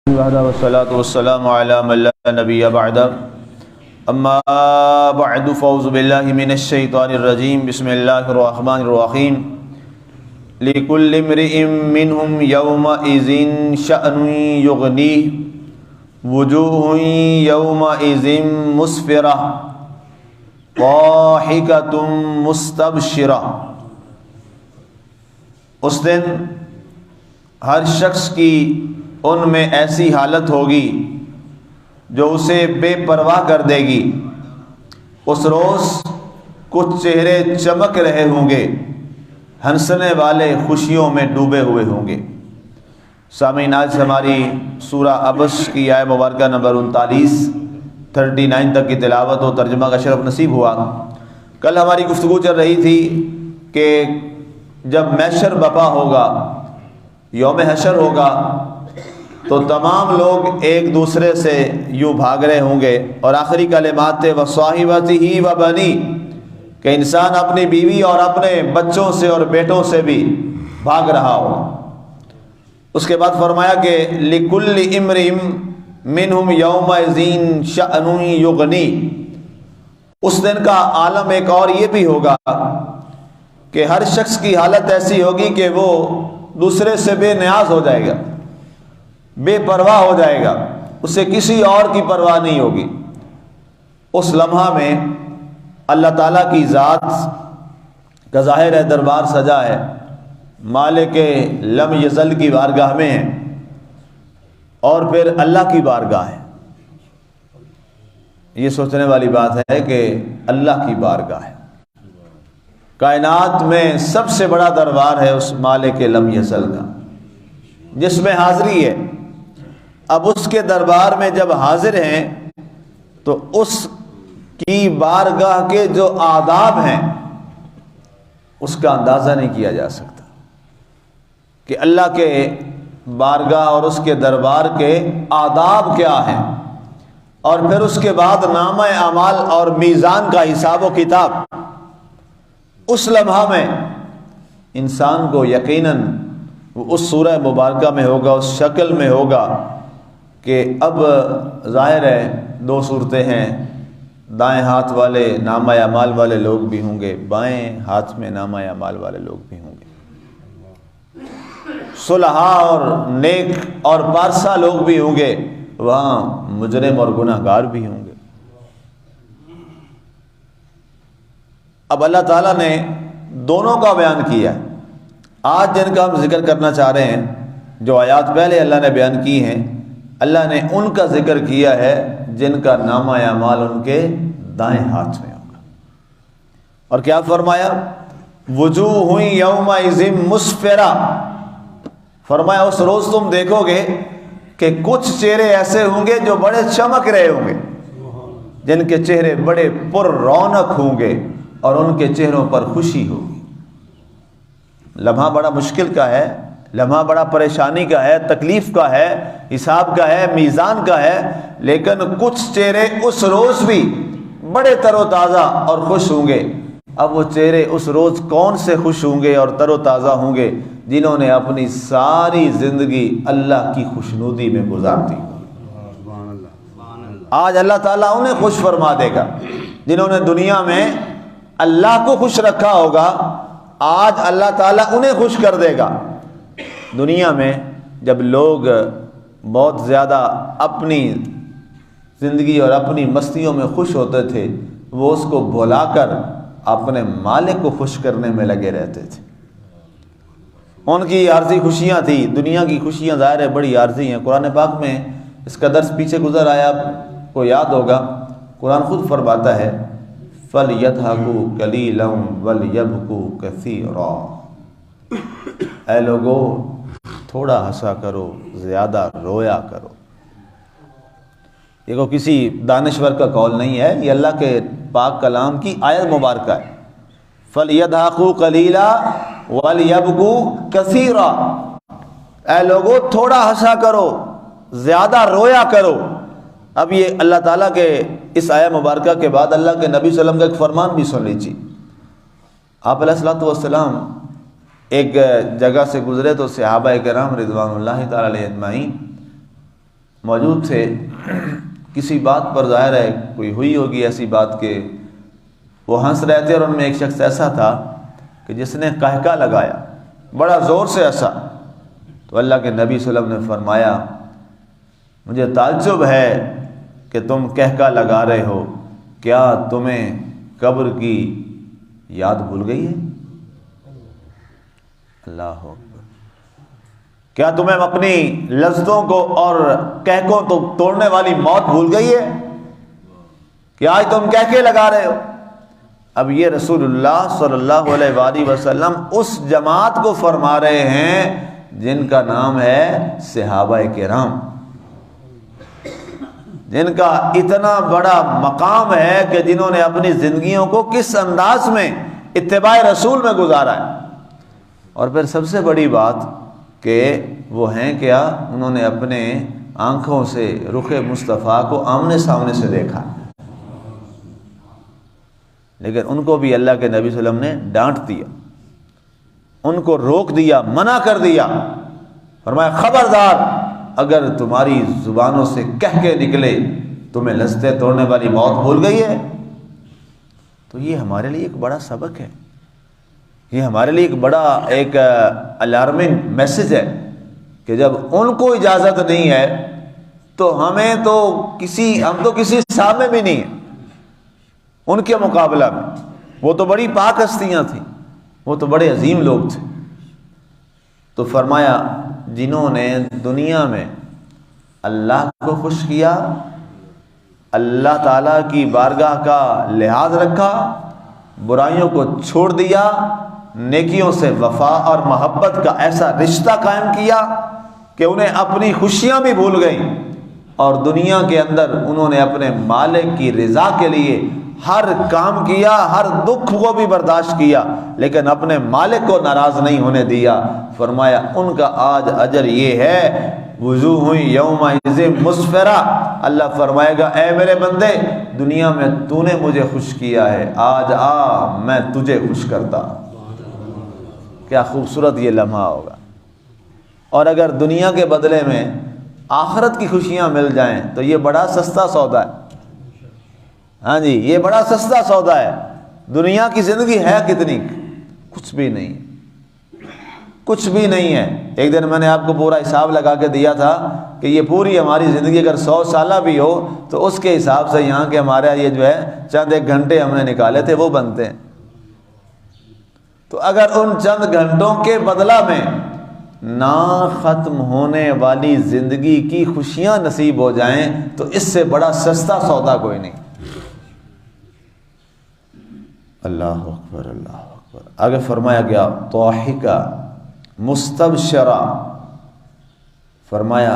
والصلاة والسلام على من لا نبي بعد اما بعد فاعوذ بالله من الشيطان الرجيم بسم الله الرحمن الرحيم لكل امرئ منهم يومئذ شأن يغنيه وجوه يومئذ مسفرة ضاحكة مستبشرة۔ اس دن ہر شخص کی ان میں ایسی حالت ہوگی جو اسے بے پرواہ کر دے گی۔ اس روز کچھ چہرے چمک رہے ہوں گے، ہنسنے والے خوشیوں میں ڈوبے ہوئے ہوں گے۔ سامعین، آج ہماری سورہ عبس کی آیت مبارکہ نمبر 39 تک کی تلاوت و ترجمہ کا شرف نصیب ہوا۔ کل ہماری گفتگو چل رہی تھی کہ جب محشر بپا ہوگا، یوم حشر ہوگا، تو تمام لوگ ایک دوسرے سے یوں بھاگ رہے ہوں گے، اور آخری کلمات تھے وَصَاحِبَتِهِ وَبَنِيهِ کہ انسان اپنی بیوی اور اپنے بچوں سے اور بیٹوں سے بھی بھاگ رہا ہو۔ اس کے بعد فرمایا کہ لِكُلِّ امْرِئٍ مِّنْهُمْ يَوْمَئِذٍ شَأْنٌ يُغْنِيهِ۔ اس دن کا عالم ایک اور یہ بھی ہوگا کہ ہر شخص کی حالت ایسی ہوگی کہ وہ دوسرے سے بے نیاز ہو جائے گا، بے پرواہ ہو جائے گا، اسے کسی اور کی پرواہ نہیں ہوگی۔ اس لمحہ میں اللہ تعالیٰ کی ذات کا ظاہر ہے دربار سجا ہے، مالک لم یزل کی بارگاہ میں ہے، اور پھر اللہ کی بارگاہ ہے۔ یہ سوچنے والی بات ہے کہ اللہ کی بارگاہ ہے، کائنات میں سب سے بڑا دربار ہے اس مالک لم یزل کا، جس میں حاضری ہے۔ اب اس کے دربار میں جب حاضر ہیں تو اس کی بارگاہ کے جو آداب ہیں اس کا اندازہ نہیں کیا جا سکتا کہ اللہ کے بارگاہ اور اس کے دربار کے آداب کیا ہیں، اور پھر اس کے بعد نامہ اعمال اور میزان کا حساب و کتاب۔ اس لمحہ میں انسان کو یقیناً اس سورہ مبارکہ میں ہوگا، اس شکل میں ہوگا کہ اب ظاہر ہے دو صورتیں ہیں، دائیں ہاتھ والے نامہ اعمال والے لوگ بھی ہوں گے، بائیں ہاتھ میں نامہ اعمال والے لوگ بھی ہوں گے، صلحاء اور نیک اور پارسا لوگ بھی ہوں گے، وہاں مجرم اور گناہ گار بھی ہوں گے۔ اب اللہ تعالیٰ نے دونوں کا بیان کیا ہے۔ آج جن کا ہم ذکر کرنا چاہ رہے ہیں، جو آیات پہلے اللہ نے بیان کی ہیں، اللہ نے ان کا ذکر کیا ہے جن کا نامہ اعمال ان کے دائیں ہاتھ میں ہوگا۔ اور کیا فرمایا؟ وجوہ یومئذ مسفرہ، فرمایا اس روز تم دیکھو گے کہ کچھ چہرے ایسے ہوں گے جو بڑے چمک رہے ہوں گے، جن کے چہرے بڑے پر رونق ہوں گے اور ان کے چہروں پر خوشی ہوگی۔ لمحہ بڑا مشکل کا ہے، لمحہ بڑا پریشانی کا ہے، تکلیف کا ہے، حساب کا ہے، میزان کا ہے، لیکن کچھ چہرے اس روز بھی بڑے تر و تازہ اور خوش ہوں گے۔ اب وہ چہرے اس روز کون سے خوش ہوں گے اور تر و تازہ ہوں گے؟ جنہوں نے اپنی ساری زندگی اللہ کی خوشنودی میں گزار دی۔ آج اللہ تعالیٰ انہیں خوش فرما دے گا جنہوں نے دنیا میں اللہ کو خوش رکھا ہوگا، آج اللہ تعالیٰ انہیں خوش کر دے گا۔ دنیا میں جب لوگ بہت زیادہ اپنی زندگی اور اپنی مستیوں میں خوش ہوتے تھے، وہ اس کو بھلا کر اپنے مالک کو خوش کرنے میں لگے رہتے تھے۔ ان کی عارضی خوشیاں تھیں، دنیا کی خوشیاں ظاہر ہے بڑی عارضی ہیں۔ قرآن پاک میں اس کا درس پیچھے گزر آیا، آپ کو یاد ہوگا، قرآن خود فرماتا ہے فَلْيَضْحَكُوا قَلِيلًا وَلْيَبْكُوا كَثِيرًا، اے لوگو تھوڑا ہنسا کرو، زیادہ رویا کرو۔ یہ کو کسی دانشور کا قول نہیں ہے، یہ اللہ کے پاک کلام کی آیت مبارکہ ہے۔ فَلْيَضْحَكُوا قَلِيلًا وَلْيَبْكُوا كَثِيرًا، اے لوگو تھوڑا ہنسا کرو، زیادہ رویا کرو۔ اب یہ اللہ تعالیٰ کے اس آیت مبارکہ کے بعد اللہ کے نبی صلی اللہ علیہ وسلم کا ایک فرمان بھی سن لیجیے۔ آپ علیہ الصلوۃ والسلام ایک جگہ سے گزرے تو صحابہ کرام رضوان اللہ تعالی علیہ اجمعین موجود تھے، کسی بات پر ظاہر ہے کوئی ہوئی ہوگی ایسی بات کہ وہ ہنس رہے تھے، اور ان میں ایک شخص ایسا تھا کہ جس نے قہقہ لگایا بڑا زور سے ایسا. تو اللہ کے نبی صلی اللہ علیہ وسلم نے فرمایا مجھے تعجب ہے کہ تم قہقہ لگا رہے ہو، کیا تمہیں قبر کی یاد بھول گئی ہے؟ اللہ اکبر. کیا تمہیں اپنی لذتوں کو اور قہقوں تو توڑنے والی موت بھول گئی ہے کہ آج تم قہقے لگا رہے ہو؟ اب یہ رسول اللہ صلی اللہ علیہ وآلہ وسلم اس جماعت کو فرما رہے ہیں جن کا نام ہے صحابہ کرام، جن کا اتنا بڑا مقام ہے کہ جنہوں نے اپنی زندگیوں کو کس انداز میں اتباع رسول میں گزارا ہے. اور پھر سب سے بڑی بات کہ وہ ہیں کیا، انہوں نے اپنے آنکھوں سے رخ مصطفیٰ کو آمنے سامنے سے دیکھا، لیکن ان کو بھی اللہ کے نبی صلی اللہ علیہ وسلم نے ڈانٹ دیا، ان کو روک دیا، منع کر دیا. فرمایا خبردار اگر تمہاری زبانوں سے کہہ کے نکلے تمہیں لذتیں توڑنے والی موت بھول گئی ہے. تو یہ ہمارے لیے ایک بڑا سبق ہے، یہ ہمارے لیے ایک بڑا ایک الارمنگ میسج ہے کہ جب ان کو اجازت نہیں ہے تو ہم تو کسی حساب میں بھی نہیں ہیں ان کے مقابلہ میں. وہ تو بڑی پاک ہستیاں تھیں، وہ تو بڑے عظیم لوگ تھے. تو فرمایا جنہوں نے دنیا میں اللہ کو خوش کیا، اللہ تعالیٰ کی بارگاہ کا لحاظ رکھا، برائیوں کو چھوڑ دیا، نیکیوں سے وفا اور محبت کا ایسا رشتہ قائم کیا کہ انہیں اپنی خوشیاں بھی بھول گئیں، اور دنیا کے اندر انہوں نے اپنے مالک کی رضا کے لیے ہر کام کیا، ہر دکھ کو بھی برداشت کیا، لیکن اپنے مالک کو ناراض نہیں ہونے دیا. فرمایا ان کا آج اجر یہ ہے وجوہ یومئذ مسفرہ. اللہ فرمائے گا اے میرے بندے دنیا میں تو نے مجھے خوش کیا ہے، آج آ میں تجھے خوش کرتا. کیا خوبصورت یہ لمحہ ہوگا. اور اگر دنیا کے بدلے میں آخرت کی خوشیاں مل جائیں تو یہ بڑا سستا سودا ہے. ہاں جی، یہ بڑا سستا سودا ہے. دنیا کی زندگی ہے کتنی؟ کچھ بھی نہیں، کچھ بھی نہیں ہے. ایک دن میں نے آپ کو پورا حساب لگا کے دیا تھا کہ یہ پوری ہماری زندگی اگر 100 سالہ بھی ہو تو اس کے حساب سے یہاں کے ہمارے یہ جو ہے چند ایک گھنٹے ہم نے نکالے تھے وہ بنتے ہیں. تو اگر ان چند گھنٹوں کے بدلہ میں نہ ختم ہونے والی زندگی کی خوشیاں نصیب ہو جائیں تو اس سے بڑا سستا سودا کوئی نہیں. اللہ اکبر اللہ اکبر. آگے فرمایا گیا ضاحکہ مستبشرہ، فرمایا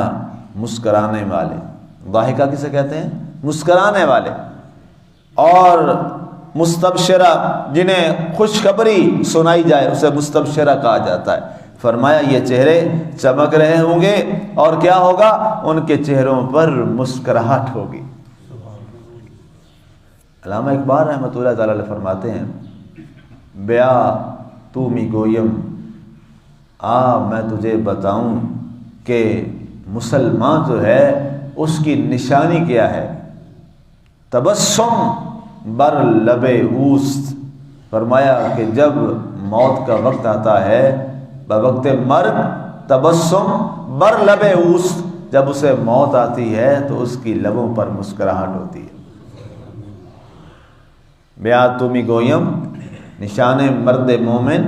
مسکرانے والے. ضاحکہ کسے کہتے ہیں؟ مسکرانے والے. اور مستبشرہ جنہیں خوشخبری سنائی جائے اسے مستبشرہ کہا جاتا ہے. فرمایا یہ چہرے چمک رہے ہوں گے اور کیا ہوگا؟ ان کے چہروں پر مسکراہٹ ہوگی. علامہ اقبال رحمۃ اللہ تعالی علیہ فرماتے ہیں بیا تو می گویم، آ میں تجھے بتاؤں کہ مسلمان جو ہے اس کی نشانی کیا ہے. تبسم بر لب اوست. فرمایا کہ جب موت کا وقت آتا ہے بوقت مرگ، تبسم بر لب اوست، جب اسے موت آتی ہے تو اس کی لبوں پر مسکراہٹ ہوتی ہے. بیا تمی گویم نشان مرد مومن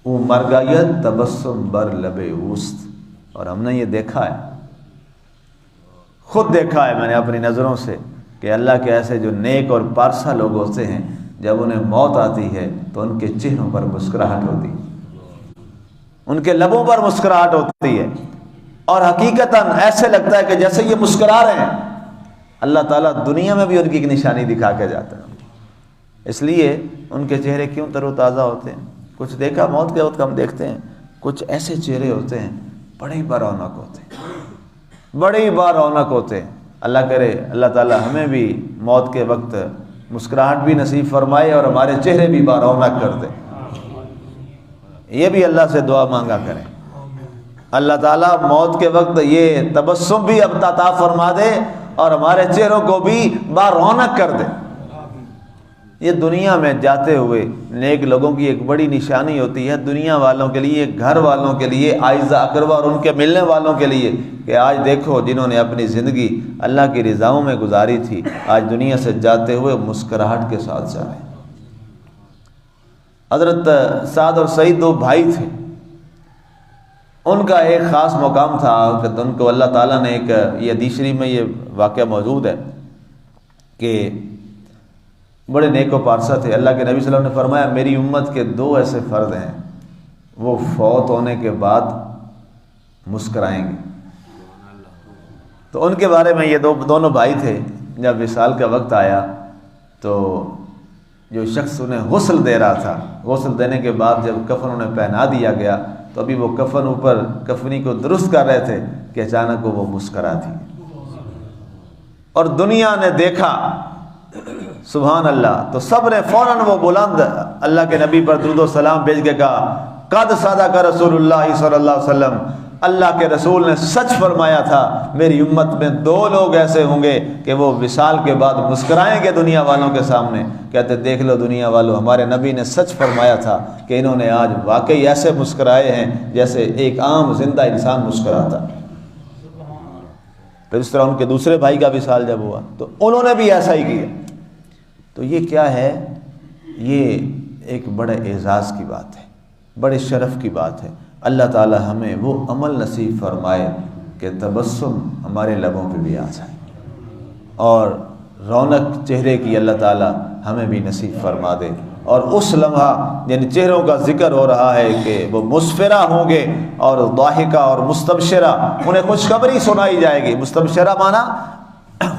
او مرگایت تبسم بر لب اوست. اور ہم نے یہ دیکھا ہے، خود دیکھا ہے میں نے اپنی نظروں سے کہ اللہ کے ایسے جو نیک اور پارسا لوگ ہوتے ہیں جب انہیں موت آتی ہے تو ان کے چہروں پر مسکراہٹ ہوتی ہے، ان کے لبوں پر مسکراہٹ ہوتی ہے، اور حقیقتاً ایسے لگتا ہے کہ جیسے یہ مسکرا رہے ہیں. اللہ تعالیٰ دنیا میں بھی ان کی ایک نشانی دکھا کے جاتا ہے. اس لیے ان کے چہرے کیوں تر و تازہ ہوتے ہیں. کچھ دیکھا موت کے وقت ہم دیکھتے ہیں کچھ ایسے چہرے ہوتے ہیں بڑے برونق ہوتے ہیں، بڑی رونق ہوتے ہیں. اللہ کرے اللہ تعالیٰ ہمیں بھی موت کے وقت مسکراہٹ بھی نصیب فرمائے اور ہمارے چہرے بھی رونق کر دے. یہ بھی اللہ سے دعا مانگا کریں. اللہ تعالیٰ موت کے وقت یہ تبسم بھی اب عطا فرما دے اور ہمارے چہروں کو بھی بارونق کر دے۔ یہ دنیا میں جاتے ہوئے نیک لوگوں کی ایک بڑی نشانی ہوتی ہے، دنیا والوں کے لیے، گھر والوں کے لیے، آئزہ اقربا اور ان کے ملنے والوں کے لیے، کہ آج دیکھو جنہوں نے اپنی زندگی اللہ کی رضاؤں میں گزاری تھی، آج دنیا سے جاتے ہوئے مسکراہٹ کے ساتھ جا رہے ہیں۔ حضرت سعد اور سعید دو بھائی تھے، ان کا ایک خاص مقام تھا کہ ان کو اللہ تعالیٰ نے ایک، یہ حدیث شریف میں یہ واقعہ موجود ہے کہ بڑے نیک و پارسا تھے۔ اللہ کے نبی صلی اللہ علیہ وسلم نے فرمایا میری امت کے دو ایسے فرد ہیں وہ فوت ہونے کے بعد مسکرائیں گے۔ تو ان کے بارے میں یہ دونوں بھائی تھے، جب وصال کا وقت آیا تو جو شخص انہیں غسل دے رہا تھا، غسل دینے کے بعد جب کفن انہیں پہنا دیا گیا تو ابھی وہ کفن اوپر کفنی کو درست کر رہے تھے کہ اچانک وہ مسکرا دی، اور دنیا نے دیکھا، سبحان اللہ، تو سب نے فوراً وہ بلند اللہ کے نبی پر درود و سلام بھیج کے کہا قد صدق رسول اللہ صلی اللہ علیہ وسلم، اللہ کے رسول نے سچ فرمایا تھا، میری امت میں دو لوگ ایسے ہوں گے کہ وہ وصال کے بعد مسکرائیں گے دنیا والوں کے سامنے، کہتے دیکھ لو دنیا والوں، ہمارے نبی نے سچ فرمایا تھا کہ انہوں نے آج واقعی ایسے مسکرائے ہیں جیسے ایک عام زندہ انسان مسکراتا۔ پھر اس طرح ان کے دوسرے بھائی کا وصال جب ہوا تو انہوں نے بھی ایسا ہی کیا۔ تو یہ کیا ہے؟ یہ ایک بڑے اعزاز کی بات ہے، بڑے شرف کی بات ہے۔ اللہ تعالی ہمیں وہ عمل نصیب فرمائے کہ تبسم ہمارے لبوں پہ بھی آ جائے، اور رونق چہرے کی اللہ تعالی ہمیں بھی نصیب فرما دے، اور اس لمحہ جن چہروں کا ذکر ہو رہا ہے کہ وہ مسفرہ ہوں گے اور ضاحکہ اور مستبشرہ، انہیں خوشخبری سنائی جائے گی۔ مستبشرہ مانا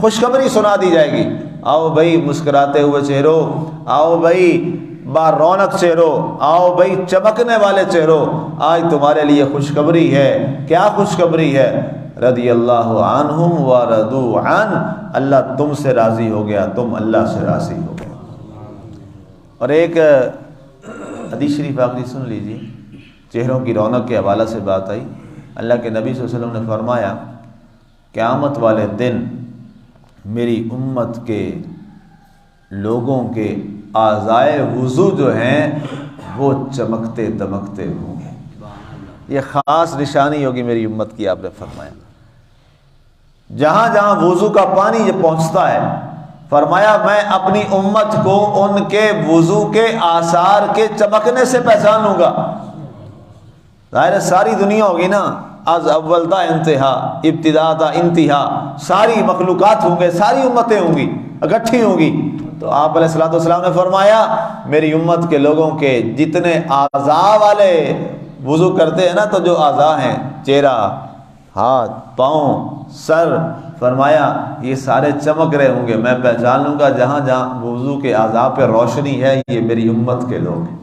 خوشخبری سنا دی جائے گی، آؤ بھائی مسکراتے ہوئے چہروں، آؤ بھائی با رونق چہروں، آؤ بھائی چمکنے والے چہروں، آج تمہارے لیے خوشخبری ہے۔ کیا خوشخبری ہے؟ رضی اللہ عنہم ورضوا عنہ، اللہ تم سے راضی ہو گیا، تم اللہ سے راضی ہو گئے۔ اور ایک حدیث شریف آخری سن لیجیے، چہروں کی رونق کے حوالہ سے بات آئی۔ اللہ کے نبی صلی اللہ علیہ وسلم نے فرمایا قیامت والے دن میری امت کے لوگوں کے اعضائے وضو جو ہیں وہ چمکتے دمکتے ہوں گے۔ یہ خاص نشانی ہوگی میری امت کی، آپ نے فرمایا جہاں جہاں وضو کا پانی جب پہنچتا ہے، فرمایا میں اپنی امت کو ان کے وضو کے آثار کے چمکنے سے پہچانوں گا۔ ظاہر ہے ساری دنیا ہوگی نا، از اول تا انتہا، ابتدا تا انتہا، ساری مخلوقات ہوں گے، ساری امتیں ہوں گی، اکٹھی ہوں گی۔ تو آپ علیہ الصلوۃ والسلام نے فرمایا میری امت کے لوگوں کے جتنے اعضاء والے وضو کرتے ہیں نا، تو جو اعضاء ہیں چہرہ، ہاتھ، پاؤں، سر، فرمایا یہ سارے چمک رہے ہوں گے، میں پہچان لوں گا جہاں جہاں وضو کے اعضاء پہ روشنی ہے یہ میری امت کے لوگ ہیں۔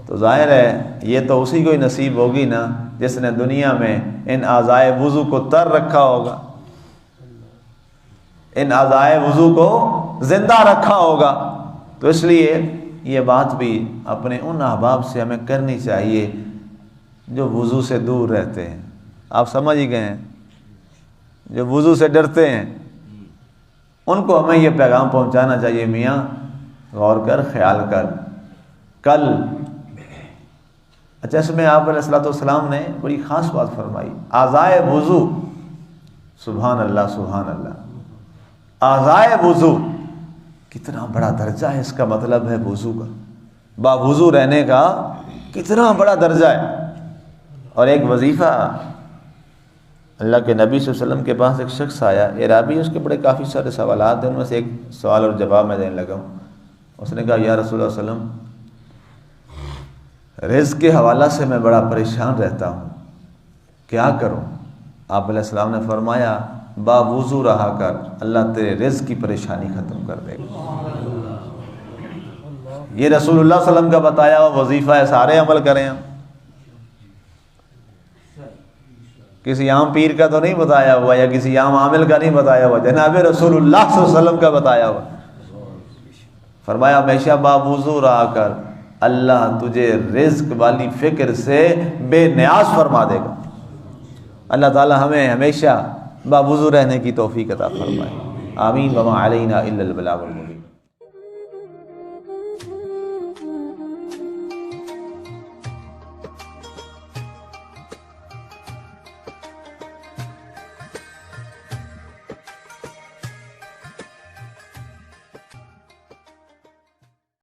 تو ظاہر ہے یہ تو اسی کو ہی نصیب ہوگی نا جس نے دنیا میں ان اعضائے وضو کو تر رکھا ہوگا، ان اعضائے وضو کو زندہ رکھا ہوگا۔ تو اس لیے یہ بات بھی اپنے ان احباب سے ہمیں کرنی چاہیے جو وضو سے دور رہتے ہیں۔ آپ سمجھ ہی گئے ہیں، جو وضو سے ڈرتے ہیں، ان کو ہمیں یہ پیغام پہنچانا چاہیے، میاں غور کر، خیال کر۔ کل اچھا اس میں آپ علیہ الصلوۃ والسلام نے بڑی خاص بات فرمائی، اعضائے وضو، سبحان اللہ سبحان اللہ، اعضائے وضو کتنا بڑا درجہ ہے، اس کا مطلب ہے وضو کا، با وضو رہنے کا کتنا بڑا درجہ ہے۔ اور ایک وظیفہ، اللہ کے نبی صلی اللہ علیہ وسلم کے پاس ایک شخص آیا، عرابی، اس کے بڑے کافی سارے سوالات ہیں، ان میں سے ایک سوال اور جواب میں دینے لگا ہوں۔ اس نے کہا یا رسول اللہ صلی اللہ علیہ وسلم رزق کے حوالہ سے میں بڑا پریشان رہتا ہوں، کیا کروں؟ آپ علیہ السلام نے فرمایا با وضو رہا کر، اللہ تیرے رزق کی پریشانی ختم کر دے گا۔ یہ رسول اللہ صلی اللہ علیہ وسلم کا بتایا ہوا وظیفہ ہے، سارے عمل کریں ہم، کسی عام پیر کا تو نہیں بتایا ہوا یا کسی عام عامل کا نہیں بتایا ہوا، جناب رسول اللہ صلی اللہ علیہ وسلم کا بتایا ہوا۔ فرمایا ہمیشہ با وضو رہا کر، اللہ تجھے رزق والی فکر سے بے نیاز فرما دے گا۔ اللہ تعالی ہمیں ہمیشہ باوضو رہنے کی توفیق عطا فرمائے۔ آمین۔ وما علینا الا البلاغ المبین۔